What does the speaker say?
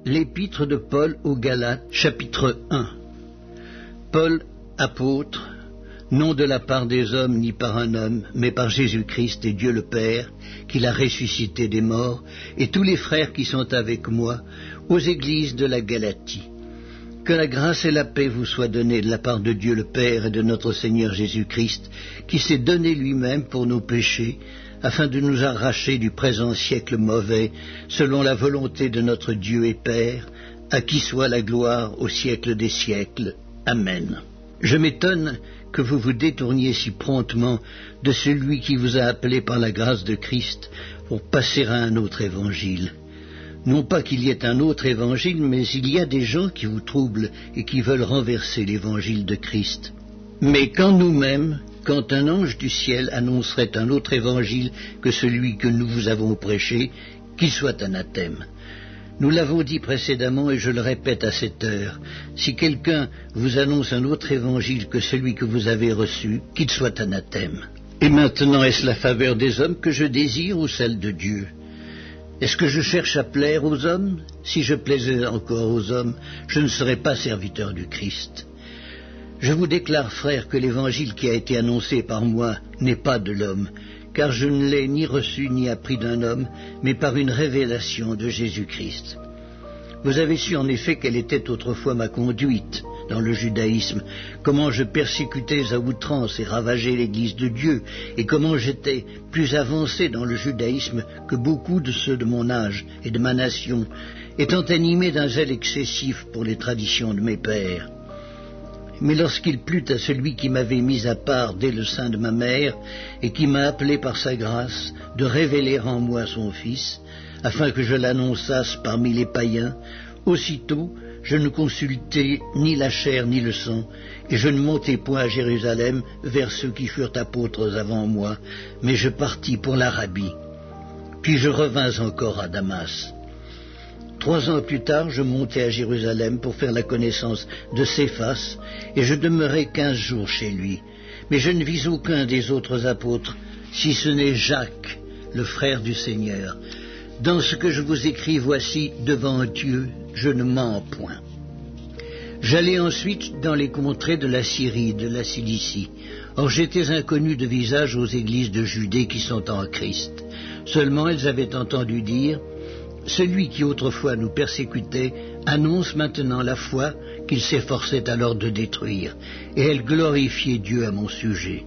L'épître de Paul aux Galates, chapitre 1. Paul, apôtre, non de la part des hommes ni par un homme, mais par Jésus-Christ et Dieu le Père, qui l'a ressuscité des morts, et tous les frères qui sont avec moi, aux églises de la Galatie. Que la grâce et la paix vous soient données de la part de Dieu le Père et de notre Seigneur Jésus-Christ, qui s'est donné lui-même pour nos péchés, afin de nous arracher du présent siècle mauvais, selon la volonté de notre Dieu et Père, à qui soit la gloire au siècle des siècles. Amen. Je m'étonne que vous vous détourniez si promptement de celui qui vous a appelé par la grâce de Christ pour passer à un autre évangile. Non pas qu'il y ait un autre évangile, mais il y a des gens qui vous troublent et qui veulent renverser l'évangile de Christ. Mais quand nous-mêmes, quand un ange du ciel annoncerait un autre évangile que celui que nous vous avons prêché, qu'il soit anathème. Nous l'avons dit précédemment et je le répète à cette heure, si quelqu'un vous annonce un autre évangile que celui que vous avez reçu, qu'il soit anathème. Et maintenant, est-ce la faveur des hommes que je désire ou celle de Dieu ? Est-ce que je cherche à plaire aux hommes ? Si je plaisais encore aux hommes, je ne serais pas serviteur du Christ. Je vous déclare, frères, que l'évangile qui a été annoncé par moi n'est pas de l'homme, car je ne l'ai ni reçu ni appris d'un homme, mais par une révélation de Jésus-Christ. Vous avez su en effet quelle était autrefois ma conduite dans le judaïsme, comment je persécutais à outrance et ravageais l'Église de Dieu, et comment j'étais plus avancé dans le judaïsme que beaucoup de ceux de mon âge et de ma nation, étant animé d'un zèle excessif pour les traditions de mes pères. Mais lorsqu'il plut à celui qui m'avait mis à part dès le sein de ma mère, et qui m'a appelé par sa grâce de révéler en moi son Fils, afin que je l'annonçasse parmi les païens, aussitôt je ne consultai ni la chair ni le sang, et je ne montai point à Jérusalem vers ceux qui furent apôtres avant moi, mais je partis pour l'Arabie. Puis je revins encore à Damas. 3 ans plus tard, je montai à Jérusalem pour faire la connaissance de Céphas, et je demeurai 15 jours chez lui. Mais je ne vis aucun des autres apôtres, si ce n'est Jacques, le frère du Seigneur. Dans ce que je vous écris, voici, devant Dieu, je ne mens point. J'allai ensuite dans les contrées de la Syrie, de la Cilicie. Or j'étais inconnu de visage aux églises de Judée qui sont en Christ. Seulement elles avaient entendu dire: celui qui autrefois nous persécutait annonce maintenant la foi qu'il s'efforçait alors de détruire, et elles glorifiaient Dieu à mon sujet.